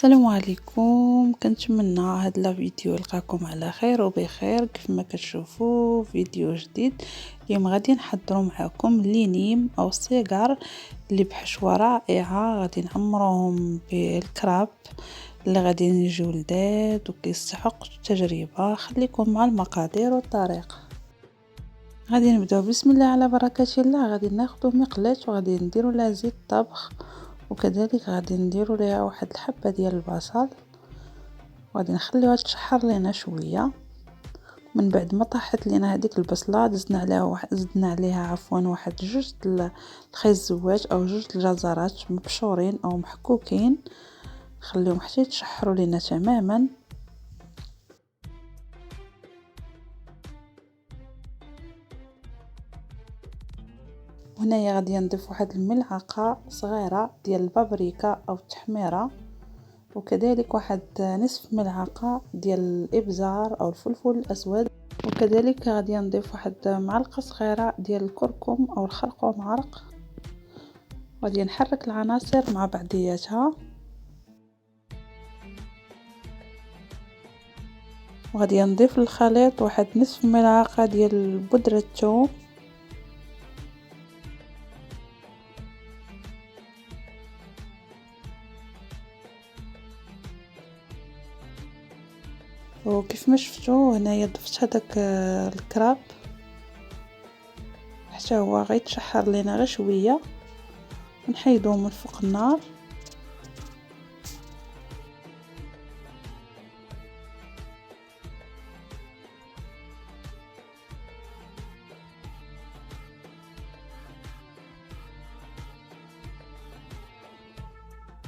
السلام عليكم. كنتمنى هاد لا فيديو يلقاكم على خير وبخير. كيف ما كتشوفوا فيديو جديد اليوم غادي نحضروا معكم لينيم او الصغار اللي بحشوه رائعه. غادي نعمروهم بالكراب اللي غادي يجيو لذاذ وكيستحق التجربه. خليكم مع المقادير والطريقه. غادي نبداو بسم الله على بركه الله. غادي ناخذ مقلاة وغادي نديروا لها زيت طبخ، وكذلك غادي نديروا ليها واحد الحبه ديال البصل، وغادي نخليوها تشحر لينا شويه. من بعد ما طاحت لينا هذيك البصله زدنا عليها واحد جوج الخيز الزواج او جوج الجزرات مبشورين او محكوكين، خليهم حتى يتشحروا لينا تماما. هنايا غادي نضيف واحد الملعقه صغيره ديال البابريكا او التحميره، وكذلك واحد نصف ملعقه ديال الابزار او الفلفل الاسود، وكذلك غادي نضيف واحد معلقه صغيره ديال الكركم او الخرقوم عرق. غادي نحرك العناصر مع بعضياتها، وغادي نضيف للخليط واحد نصف ملعقه ديال بودره الثوم، وكيف ما شفتوا هنايا ضفت هذاك الكراب حتى هو غيتشحر لينا غير شويه، نحيدوه من فوق النار.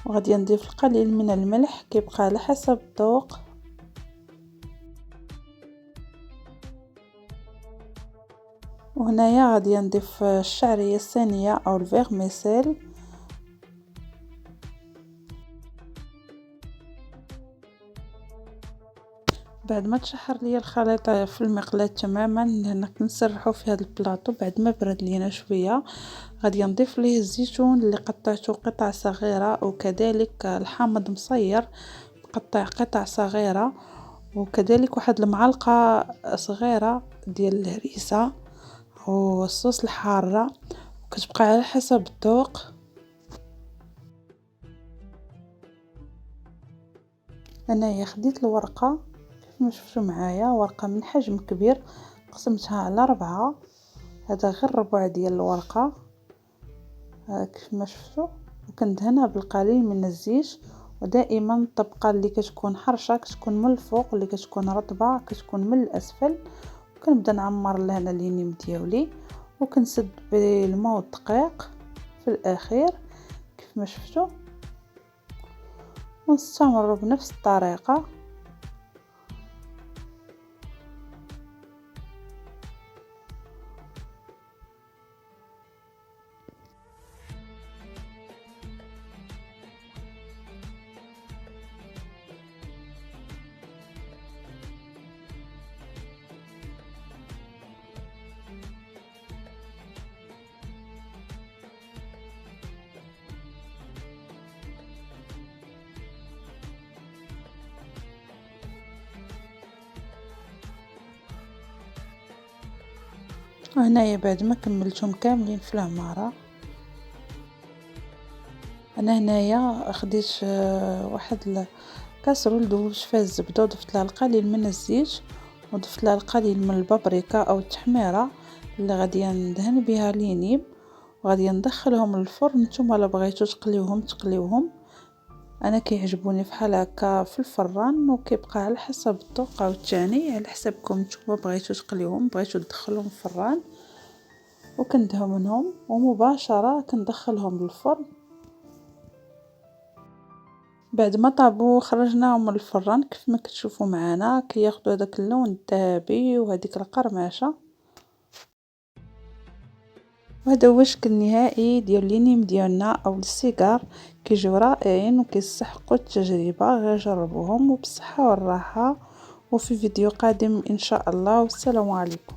وغادي نضيف القليل من الملح كيبقى على حسب الذوق. وهنايا غادي نضيف الشعريه الصينيه او الفيغميسيل. بعد ما تشحر ليا الخليط في المقلاة تماما، هنا كنسرحو في هذا البلاطو. بعد ما برد لينا شويه غادي نضيف ليه الزيتون اللي قطعته قطع صغيره، وكذلك الحامض مصير مقطع قطع صغيره، وكذلك واحد المعلقه صغيره ديال الهريسه والصوص الحاره، وكتبقى على حسب الذوق. انايا خديت الورقه كيف ما شفتوا معايا، ورقه من حجم كبير قسمتها على 4. هذا غير ربع ديال الورقه كيف ما شفتوا، وكندهنها بالقليل من الزيت. ودائما الطبقه اللي كتكون حرشه كتكون من الفوق، اللي كتكون رطبه كتكون من الاسفل. وكنبدا نعمر لهنا اللينيم ديالي، وكنسد بالماء والدقيق في الاخير كيف ما شفتوا، ونستمر بنفس الطريقه. وهنايا بعد ما كملتهم كاملين في العمارة، انا هنايا خديت واحد الكاسرول دوبت فيها الزبده، وضفت لها القليل من الزيت، وضفت لها القليل من البابريكا او التحميره اللي غادي ندهن بها لينيم، وغادي ندخلهم للفرن. نتوما الا بغيتو تقليوهم، انا كيعجبوني فحال هكا في الفران، وكيبقى على حسب الذوق عاوتاني على حسابكم نتوما بغيتو تقليوهم بغيتو تدخلوهم الفران. وكندهنهم ومباشره كندخلهم للفرن. بعد ما طابوا خرجناهم من الفران كيف ما كتشوفوا معنا كياخذوا هذاك اللون الذهبي وهذيك القرمشه. وهذا هو الشكل النهائي ديال لينيم ديالنا او السيجار. كيجيو رائعين وكيستحقوا التجربه، غير جربوهم وبالصحه والراحه. وفي فيديو قادم ان شاء الله، والسلام عليكم.